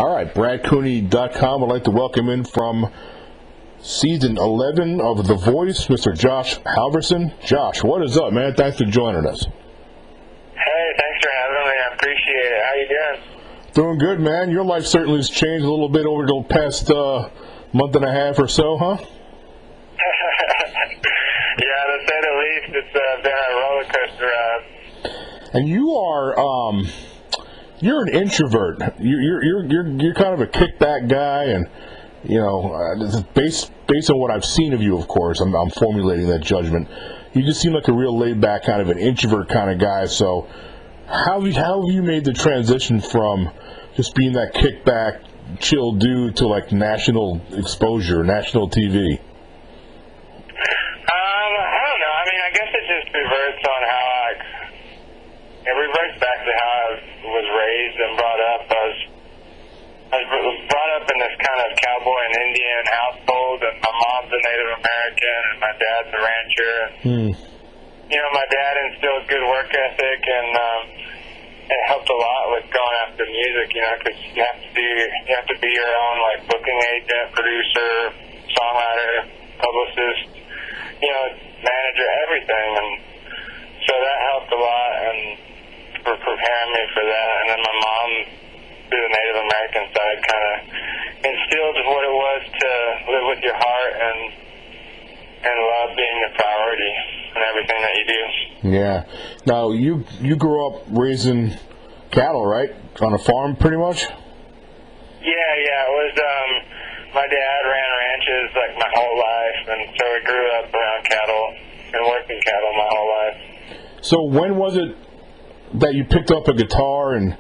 All right, BradCooney.com. I'd like to welcome in from Season 11 of The Voice, Mr. Josh Halverson. Josh, what is up, man? Thanks for joining us. Hey, thanks for having me. I appreciate it. How you doing? Doing good, man. Your life certainly has changed a little bit over the past month and a half or so, huh? Yeah, to say the least, it's been a roller coaster ride. And you are, you're an introvert. You're kind of a kickback guy, and you know, based on what I've seen of you, of course, I'm formulating that judgment. You just seem like a real laid-back kind of an introvert kind of guy. So, how have you made the transition from just being that kickback, chill dude to like national exposure, national TV? I don't know. I mean, I guess it just reverts on how it reverts back to how I was raised and brought up. I was brought up in this kind of cowboy and Indian household, and my mom's a Native American, and my dad's a rancher. And, you know, my dad instilled good work ethic, and it helped a lot with going after music. You know, because you have to be your own like booking agent, producer, songwriter, publicist, you know, manager, everything, and so that helped a lot, and for preparing me for that. And then my mom, through the Native American side, kind of instilled what it was to live with your heart and love being the priority in everything that you do. Yeah. Now you grew up raising cattle, right? On a farm, pretty much. Yeah. It was. My dad ran ranches like my whole life, and so I grew up around cattle and working cattle my whole life. So when was it that you picked up a guitar and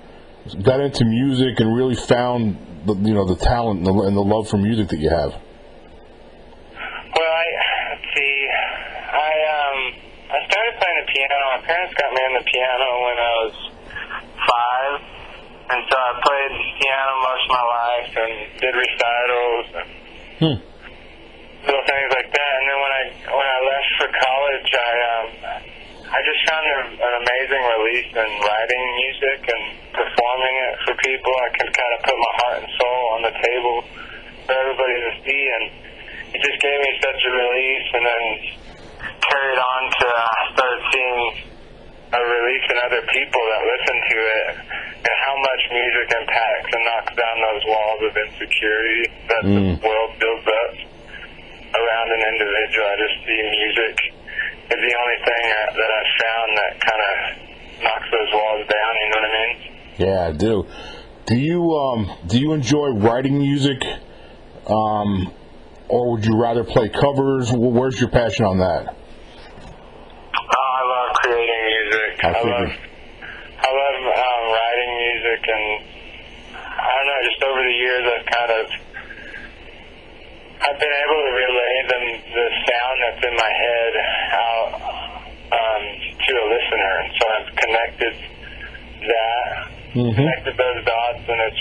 got into music and really found the talent and the love for music that you have? Well, I started playing the piano. My parents got me on the piano when I was 5, and so I played piano most of my life and did recitals and little things like that. And then when I left for college, I just found an amazing release in writing music and performing it for people. I could kind of put my heart and soul on the table for everybody to see, and it just gave me such a release. And then carried on to start seeing a release in other people that listen to it, and how much music impacts and knocks down those walls of insecurity that the world builds up around an individual. I just see music is the only thing that I've found that kind of knocks those walls down. You know what I mean? Yeah, I do. Do you enjoy writing music, or would you rather play covers? Where's your passion on that? I love creating music. I love writing music, and I don't know. Just over the years, I've been able to relay the sound that's in my head out to a listener, and so I've connected those dots, and it's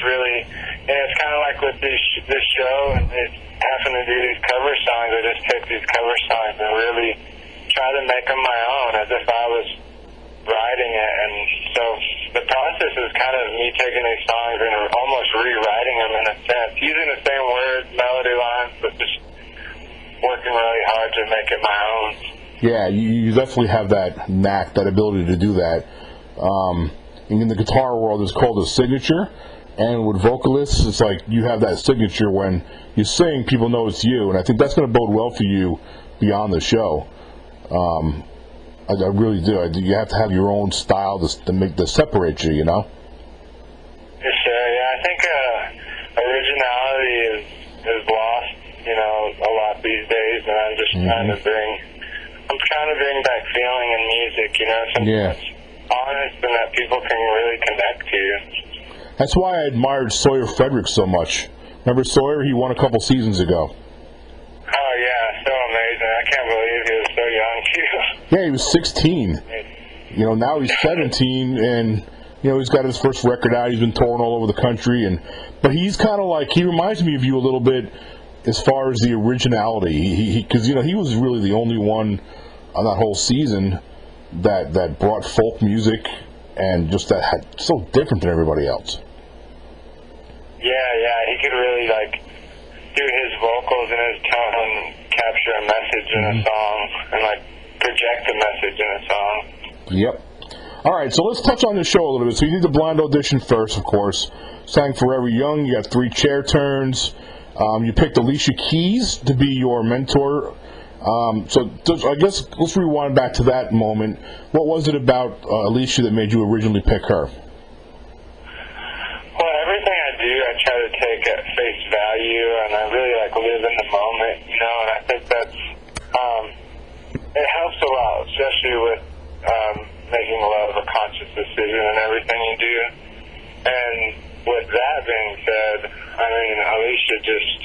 kind of like with this show, and it's having to do these cover songs. I just take these cover songs and really try to make them my own, as if I was writing it. And so the process is kind of me taking these songs and almost rewriting them in a sense, using the same words, melody lines, but just working really hard to make it my own. Yeah, you definitely have that knack, that ability to do that. In the guitar world, it's called a signature, and with vocalists, it's like you have that signature. When you sing, people know it's you, and I think that's going to bode well for you beyond the show. I really do. You have to have your own style to separate you, you know? Yes, sir. Yeah, I think originality is lost, you know, a lot these days, and I'm just trying to bring back feeling in music, you know, something that's honest and that people can really connect to. That's why I admired Sawyer Frederick so much. Remember Sawyer? He won a couple seasons ago. Oh, yeah, so amazing. I can't believe he was so young, too. Yeah, he was 16. You know, now he's 17, and, you know, he's got his first record out. He's been touring all over the country, but he's kind of like, he reminds me of you a little bit as far as the originality. Because, you know, he was really the only one on that whole season that brought folk music and just that had so different than everybody else. Yeah, he could really, like, through his vocals and his tone, capture a message in a song and, like, project a message in a song. Yep. All right, so let's touch on the show a little bit. So you did the blind audition first, of course. Sang Forever Young. You got 3 chair turns. You picked Alicia Keys to be your mentor. So I guess let's rewind back to that moment. What was it about Alicia that made you originally pick her? Well, everything I do, I try to take at face value, and I really like live in the moment, you know. And I think that's it helps a lot, especially with making love a conscious decision in everything you do. And with that being said, I mean, Alicia just,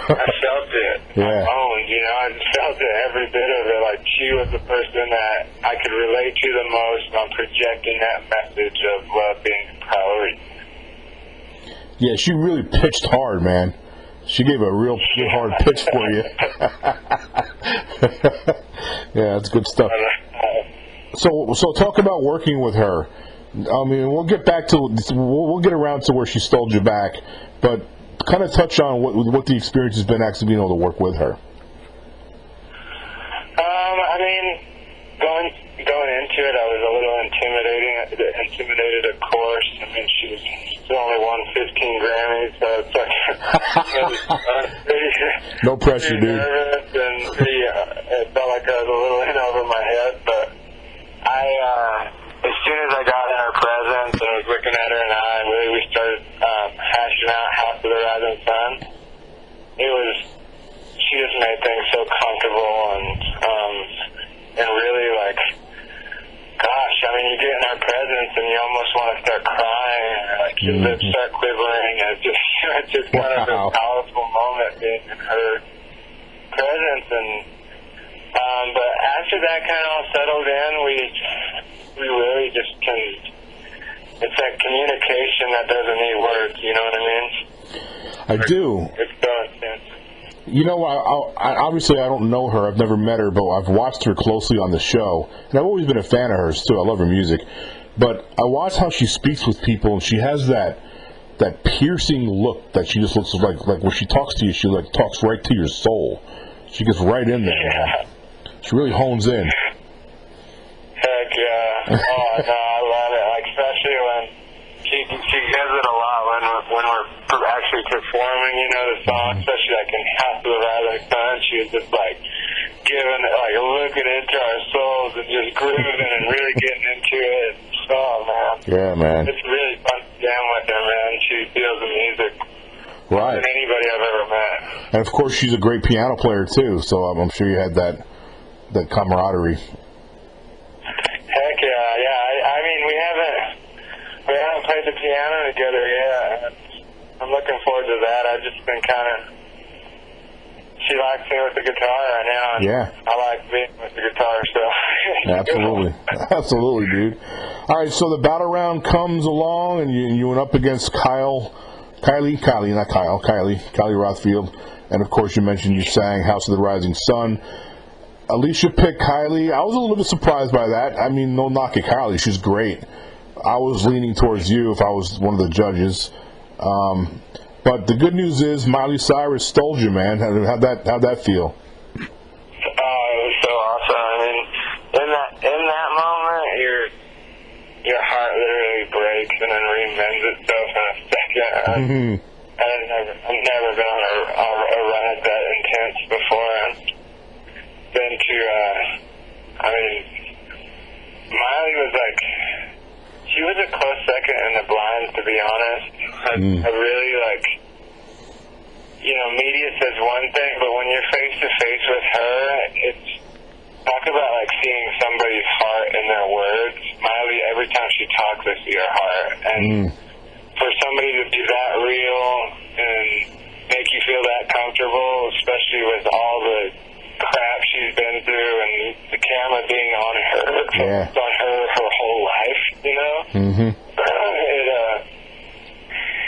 I felt it. Yeah. I owned, you know, I felt it, every bit of it. Like, she was the person that I could relate to the most on projecting that message of love being a priority. Yeah, she really pitched hard, man. She gave a real hard pitch for you. Yeah, that's good stuff. So talk about working with her. I mean, we'll get back to we'll get around to where she stole you back, but kind of touch on what the experience has been actually being able to work with her. I mean, going into it, I was a little intimidated, of course. I mean, she only won 15 Grammys, so it's like no pressure, dude. Nervous and it felt like I was a little in over my head, but as soon as I got in her presence and was looking at her in the eye, really we started hashing out House of the Rising Sun. She just made things so comfortable and really like, gosh, I mean, you get in her presence and you almost want to start crying, or like your lips start quivering, and it's just kind of a powerful moment being in her presence. And but after that kind of all settled in, we really just can. It's that communication that doesn't need words. You know what I mean? I do. It's so intense. You know, I obviously I don't know her. I've never met her, but I've watched her closely on the show, and I've always been a fan of hers too. I love her music, but I watch how she speaks with people, and she has that piercing look that she just looks like when she talks to you, she like talks right to your soul. She gets right in there. Yeah. She really hones in. Heck yeah! Oh no, I love it. Like especially when she does it a lot when we're actually performing, you know, the song. Especially like in House of the Rising Sun, she was just like giving it, like looking into our souls and just grooving and really getting into it. Oh man! Yeah, man. It's really fun to jam with her, man. She feels the music. Right. Than anybody I've ever met. And of course, she's a great piano player too. So I'm sure you had that camaraderie. Heck yeah! I mean, we haven't played the piano together yet. I'm looking forward to that. I've just been kind of. She likes me with the guitar right now. And yeah. I like being with the guitar, so. Absolutely, dude. All right, so the battle round comes along, and you went up against Kylie Rothfield, and of course you mentioned you sang House of the Rising Sun. Alicia picked Kylie. I was a little bit surprised by that. I mean, no knock at Kylie, she's great. I was leaning towards you if I was one of the judges. But the good news is Miley Cyrus stole you, man. How'd that feel? It was so awesome. I mean, in that moment, your heart literally breaks and then remends itself in a second. I've never been on a ride that intense before. And then I mean, Miley was like, she was a close second in the blinds, to be honest. I really like, you know, media says one thing, but when you're face to face with her, it's talk about like seeing somebody's heart in their words. Miley, every time she talks, I see her heart, and for somebody to be that real and make you feel that comfortable, especially with all the crap she's been through and the camera being on her, focused on her whole life, you know?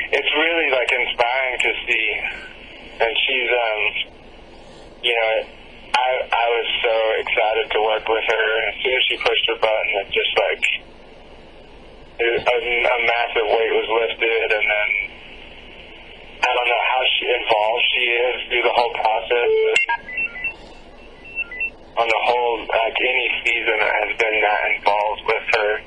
It's really like inspiring to see, and she's you know, I was so excited to work with her. As soon as she pushed her button, it just like a massive weight was lifted, and then through the whole process. On the whole, like any season has been that involved with her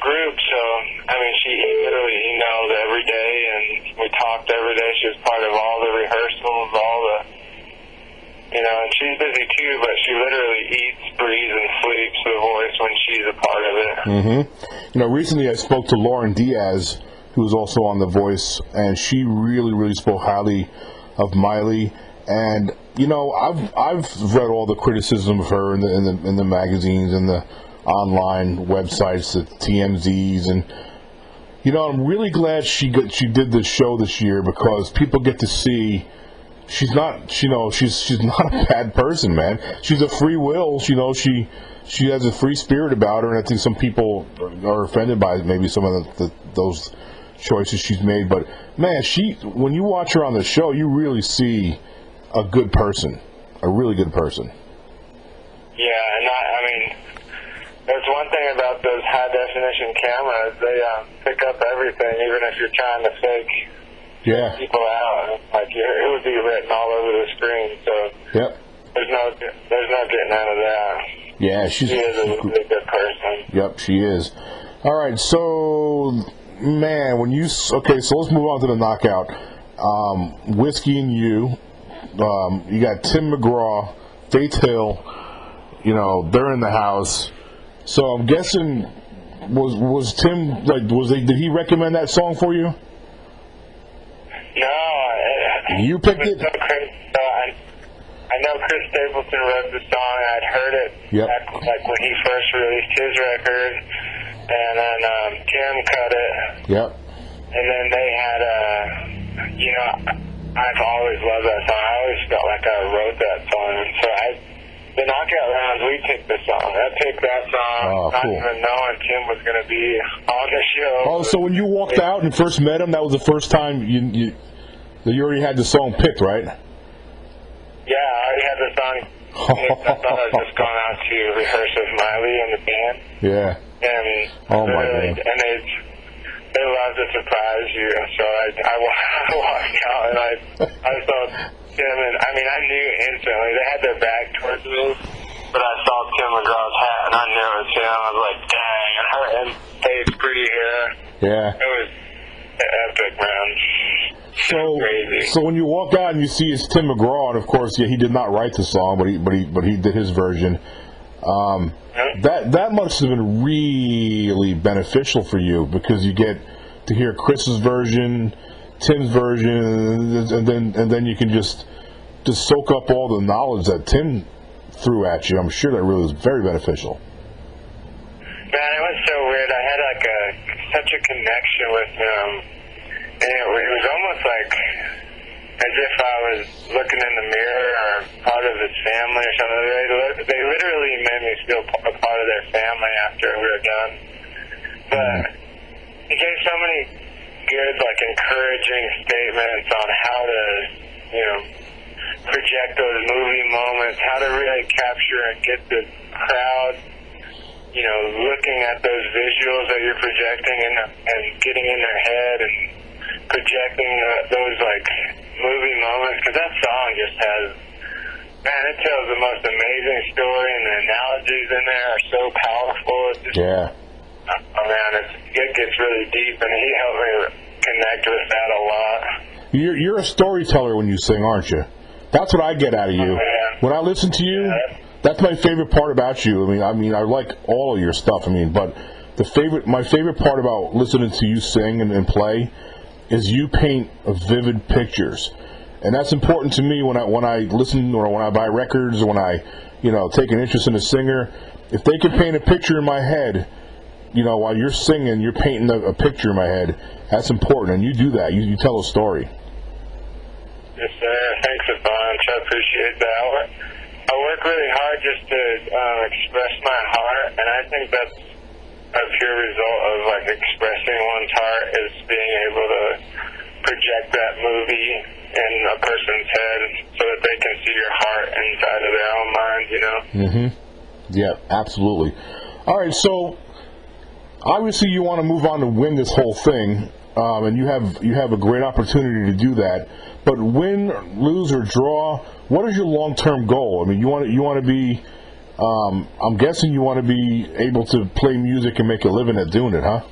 group. So I mean, she literally emailed every day, and we talked every day. She was part of all the rehearsals, and she's busy too, but she literally eats, breathes, and sleeps the voice when she's a part of it. Mm-hmm. Recently I spoke to Lauren Diaz, who's also on The Voice, and she really spoke highly of Miley. And I've read all the criticism of her in the magazines and the online websites, the TMZs, and I'm really glad she did this show this year, because people get to see she's not she's not a bad person, man. She's a free will. She has a free spirit about her, and I think some people are offended by maybe some of those choices she's made. But man, when you watch her on the show, you really see a good person, a really good person. Yeah, and I mean, there's one thing about those high definition cameras; they pick up everything, even if you're trying to fake people out. Like it would be written all over the screen. So yep. There's no getting out of that. Yeah, she is a really good person. Yep, she is. All right, so man, so let's move on to the knockout. Whiskey and You. You got Tim McGraw, Faith Hill. They're in the house. So I'm guessing was Tim did he recommend that song for you? No, you picked it. I know Chris Stapleton wrote the song. I'd heard it back when he first released his record, and then Tim cut it. Yep. And then they had I've always loved that song. I always felt like I wrote that song. So the knockout rounds, we picked the song. I picked that song, not even knowing Tim was going to be on the show. Oh, so when you walked out and first met him, that was the first time you already had the song picked, right? Yeah, I already had the song. I thought I was just going out to rehearse with Miley and the band. Yeah. And oh my God. And they love to surprise you. So I walked out and I saw Tim, and I mean I knew instantly. They had their back towards me, but I saw Tim McGraw's hat and I knew it was him. I was like, dang! And her face, pretty hair. Yeah. It was epic, man. So when you walk out and you see it's Tim McGraw, and of course, he did not write the song, but he did his version. That must have been really beneficial for you, because you get to hear Chris's version, Tim's version, and then you can just soak up all the knowledge that Tim threw at you. I'm sure that really was very beneficial. Man, it was so weird. I had such a connection with him. And it was almost like as if I was looking in the mirror or part of his family or something. They literally made me feel a part of their family after we were done. But he gave so many good, encouraging statements on how to, project those movie moments, how to really capture and get the crowd, looking at those visuals that you're projecting and getting in their head and projecting those movie moments, because that song just has, man, it tells the most amazing story, and the analogies in there are so powerful. It's just, oh man, it gets really deep, and he helped me connect with that a lot. You're a storyteller when you sing, aren't you? That's what I get out of you. When I listen to you, that's my favorite part about you. I mean, I like all of your stuff. But my favorite part about listening to you sing and play is you paint vivid pictures, and that's important to me when I listen, or when I buy records, or when I take an interest in a singer. If they can paint a picture in my head, while you're singing, you're painting a picture in my head. That's important, and you do that. You tell a story. Yes, sir. Thanks a bunch. I appreciate that. I work really hard just to express my heart, and I think that's a pure result of expressing one's heart, is being able to project that movie in a person's head so that they can see your heart inside of their own mind, Yeah, absolutely. All right, so obviously you want to move on to win this whole thing. and you have a great opportunity to do that. But win, lose, or draw, what is your long-term goal? I mean, you want to be. I'm guessing you want to be able to play music and make a living at doing it, huh?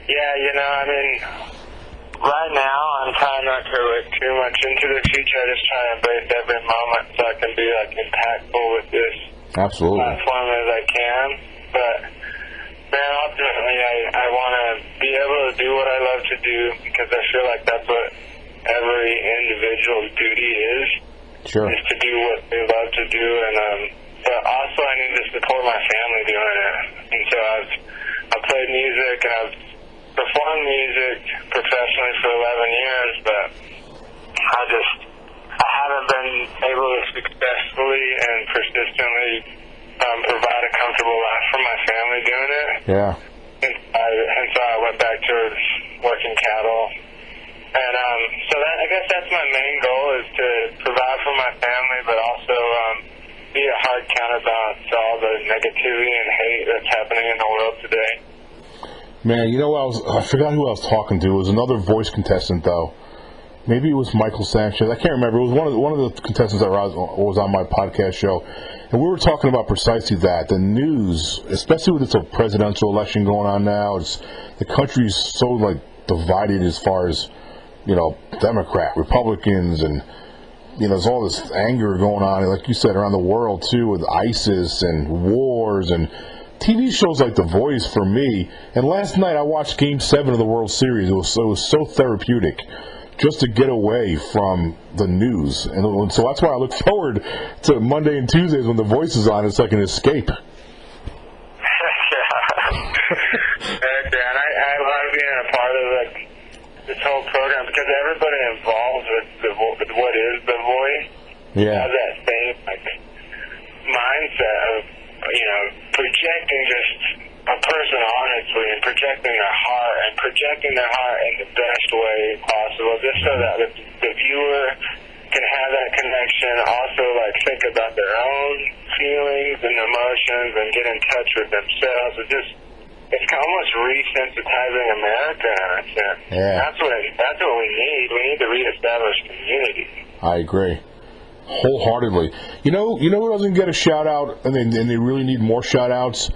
Yeah, I mean, right now I'm trying not to look too much into the future. I just try to embrace every moment so I can be impactful with this platform as I can. But man, ultimately I want to be able to do what I love to do, because I feel like that's what every individual's duty is. Sure. Is to do what they love to do, but also I need to support my family doing it. And so I've played music and I've performed music professionally for 11 years, but I haven't been able to successfully and persistently provide a comfortable life for my family doing it. Yeah. And so I went back to working cattle. And so I guess that's my main goal, is to provide for my family, but also be a hard counterbalance to all the negativity and hate that's happening in the world today. Man, you know what I forgot who I was talking to. It was another voice contestant, though. Maybe it was Michael Sanchez. I can't remember. It was one of the contestants that was on my podcast show. And we were talking about precisely that. The news, especially with this presidential election going on now, the country's so, divided as far as, Democrat, Republicans, and, there's all this anger going on, like you said, around the world, too, with ISIS and wars and TV shows like The Voice for me. And last night I watched Game 7 of the World Series. It was so therapeutic just to get away from the news. And so that's why I look forward to Monday and Tuesdays when The Voice is on. It's like an escape. And I love being a part of this whole program, because everybody involved with what is The Voice has that same mindset of projecting just a person honestly, and projecting their heart in the best way possible, just so that the viewer can have that connection, also think about their own feelings and emotions and get in touch with themselves. It's almost resensitizing America in a sense. Yeah. That's what we need. We need to reestablish community. I agree wholeheartely. You know who doesn't get a shout out, and they really need more shout outs?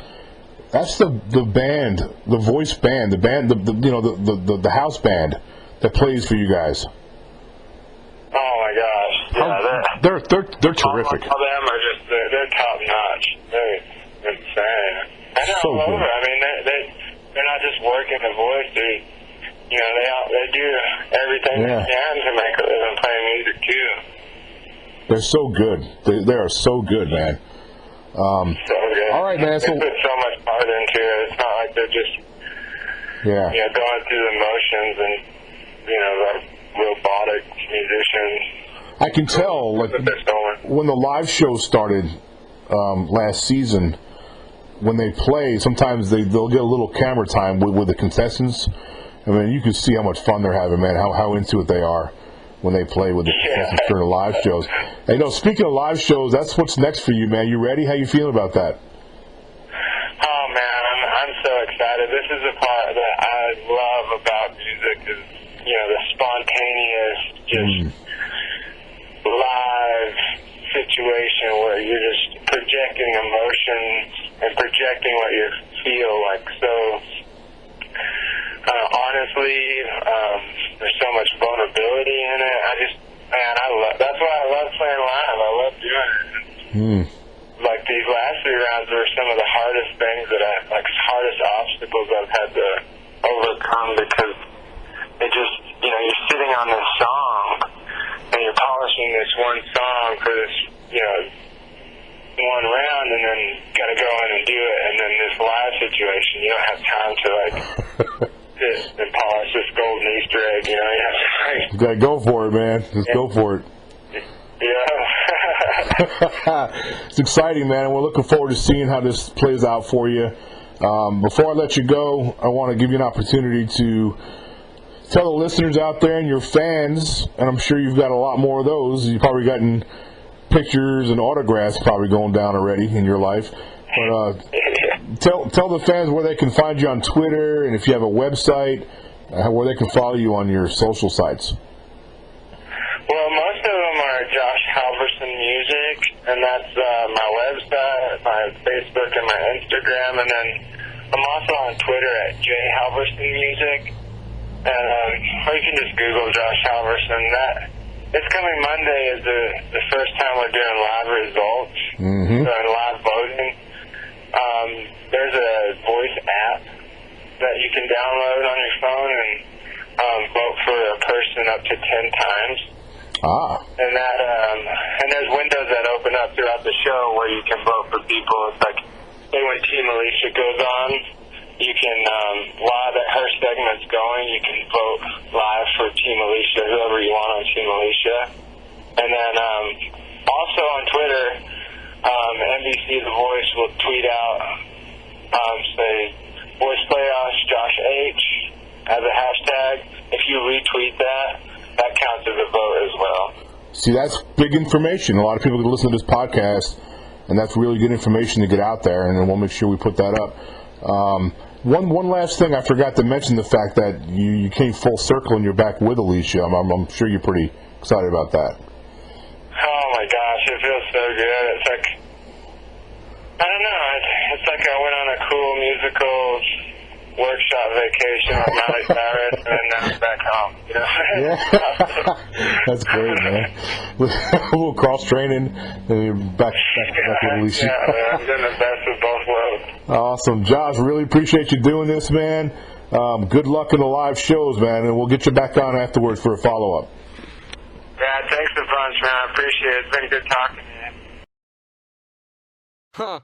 That's the band, the Voice band, the band, the house band that plays for you guys. Oh my gosh! Yeah, they're terrific. All of them are just they're top notch. They're insane. And they're all over. I mean, they're not just working The Voice. They do everything they can to make a living playing music too. They're so good. They are so good, man. So good. All right, man. They put so much heart into it. It's not like they're just going through the motions and like robotic musicians. I can tell, when the live show started last season, when they play, sometimes they'll get a little camera time with the contestants. I mean, you can see how much fun they're having, man. How into it they are when they play with the contestants during the live shows. Hey, speaking of live shows, that's what's next for you, man. You ready? How you feeling about that? Oh man, I'm so excited. This is the part that I love about music, is the spontaneous, just live situation where you're just projecting emotions and projecting what you feel like. So honestly, there's so much vulnerability in it. That's why I love playing live. I love doing it. These last 3 rounds were some of the hardest things hardest obstacles I've had to overcome, because it just, you're sitting on this song and you're polishing this one song for this, one round, and then got to go in and do it. And then this live situation, you don't have time to sit and polish this golden Easter egg. You have to you gotta go for it, man. Just go for it. It's exciting, man, and we're looking forward to seeing how this plays out for you. Before I let you go, I want to give you an opportunity to tell the listeners out there and your fans, and I'm sure you've got a lot more of those. You've probably gotten pictures and autographs probably going down already in your life. But tell the fans where they can find you on Twitter, and if you have a website, where they can follow you on your social sites. Well, most of them are Josh Halverson Music, and that's my website, my Facebook, and my Instagram. And then I'm also on Twitter at Halverson Music. And or you can just Google Josh Halverson. This coming Monday is the first time we're doing live results, so live voting. There's a voice app that you can download on your phone and vote for a person up to 10 times. And that and there's windows that open up throughout the show where you can vote for people. It's like, say when Team Alicia goes on, you can while that her segment's going, you can vote live for Team Alicia, whoever you want on Team Alicia. And then also on Twitter, NBC The Voice will tweet out, say Voice Playoffs Josh H as a hashtag. If you retweet that counts as a vote as well. See, that's big information. A lot of people can listen to this podcast, and that's really good information to get out there, and then we'll make sure we put that up. One last thing, I forgot to mention the fact that you came full circle and you're back with Alicia. I'm sure you're pretty excited about that. Oh my gosh, it feels so good. It's like, I don't know, it's like I went on a cool musical workshop vacation with Miley Cyrus, and then now I'm back home. You know? Yeah. That's great, man. A little cross training, and you're back with Alicia. Yeah, I'm doing the best of both worlds. Awesome, Josh. Really appreciate you doing this, man. Good luck in the live shows, man, and we'll get you back on afterwards for a follow up. Yeah, thanks a bunch, man. I appreciate it. It's been good talking to you. Huh.